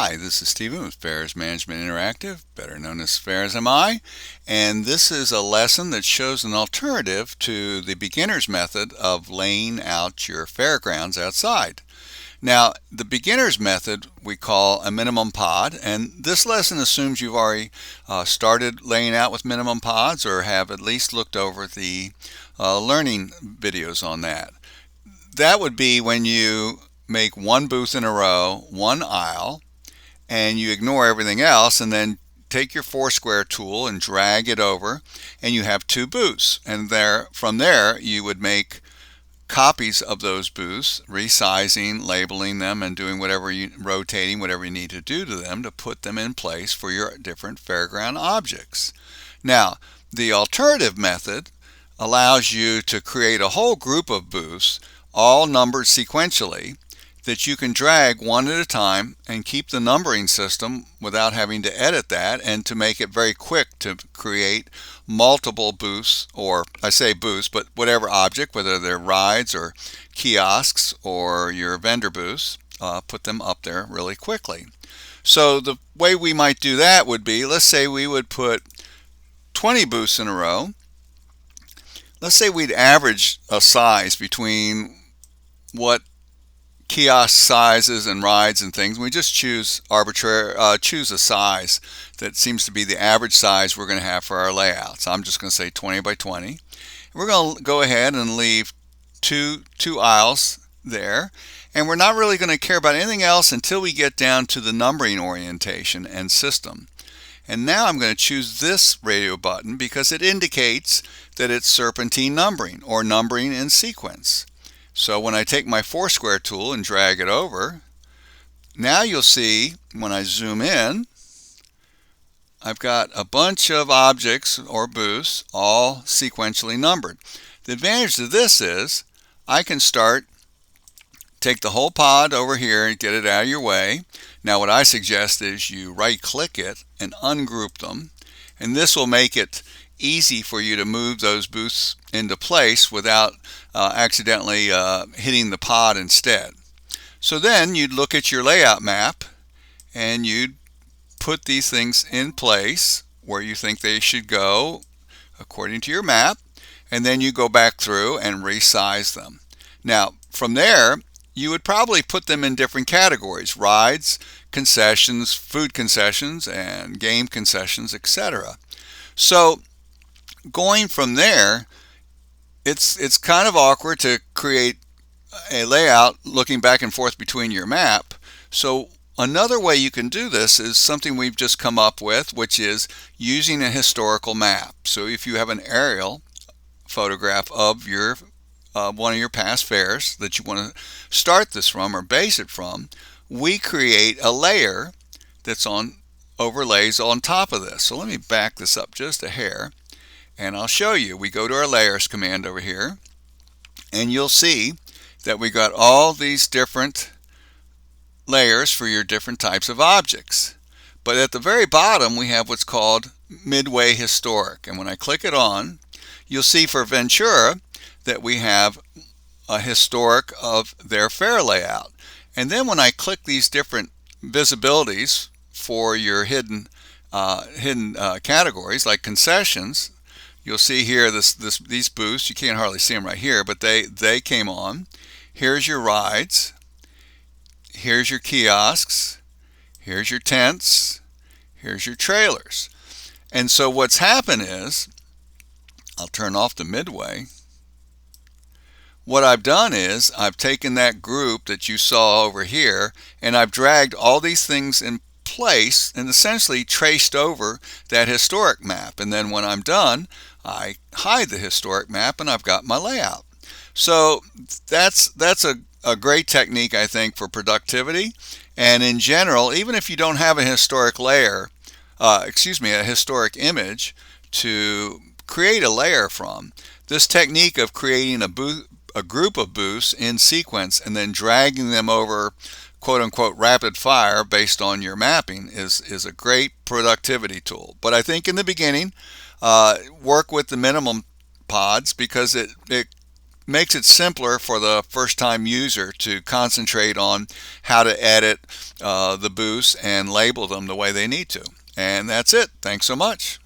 Hi, this is Stephen with Fairs Management Interactive, better known as Fairs MI, and this is a lesson that shows an alternative to the beginner's method of laying out your fairgrounds outside. Now, the beginner's method we call a minimum pod, and this lesson assumes you've already started laying out with minimum pods or have at least looked over the learning videos on that. That would be when you make one booth in a row, one aisle, and you ignore everything else, and then take your Foursquare tool and drag it over, and you have two booths. And from there you would make copies of those booths, resizing, labeling them, and doing rotating whatever you need to do to them to put them in place for your different fairground objects. Now, the alternative method allows you to create a whole group of booths, all numbered sequentially, that you can drag one at a time and keep the numbering system without having to edit that, and to make it very quick to create multiple booths, or I say booths, but whatever object, whether they're rides or kiosks or your vendor booths, put them up there really quickly. So the way we might do that would be, let's say we would put 20 booths in a row. Let's say we'd average a size between what kiosk sizes and rides and things. We just choose choose a size that seems to be the average size we're going to have for our layouts. I'm just going to say 20 by 20. We're going to go ahead and leave two aisles there, and we're not really going to care about anything else until we get down to the numbering orientation and system. And now I'm going to choose this radio button because it indicates that it's serpentine numbering, or numbering in sequence. So when I take my Foursquare tool and drag it over, now you'll see when I zoom in, I've got a bunch of objects or booths all sequentially numbered. The advantage of this is I can take the whole pod over here and get it out of your way. Now what I suggest is you right click it and ungroup them, and this will make it easy for you to move those booths into place without accidentally hitting the pod instead. So then you'd look at your layout map and you'd put these things in place where you think they should go according to your map, and then you go back through and resize them. Now from there you would probably put them in different categories: rides, concessions, food concessions, and game concessions, etc. So going from there, it's kind of awkward to create a layout looking back and forth between your map. So another way you can do this is something we've just come up with, which is using a historical map. So if you have an aerial photograph of your one of your past fairs that you want to start this from or base it from, we create a layer that's on overlays on top of this. So let me back this up just a hair, and I'll show you. We go to our layers command over here, and you'll see that we got all these different layers for your different types of objects. But at the very bottom we have what's called Midway Historic, and when I click it on, you'll see for Ventura that we have a historic of their fair layout. And then when I click these different visibilities for your hidden categories like concessions, you'll see here these booths. You can't hardly see them right here, but they came on. Here's your rides, here's your kiosks, here's your tents, here's your trailers. And so what's happened is, I'll turn off the Midway. What I've done is I've taken that group that you saw over here, and I've dragged all these things in place and essentially traced over that historic map. And then when I'm done, I hide the historic map and I've got my layout. So that's a great technique, I think, for productivity. And in general, even if you don't have a historic layer, a historic image to create a layer from, this technique of creating a group of booths in sequence and then dragging them over, quote unquote, rapid fire based on your mapping is a great productivity tool. But I think in the beginning, work with the minimum pods, because it makes it simpler for the first-time user to concentrate on how to edit the boosts and label them the way they need to. And that's it. Thanks so much.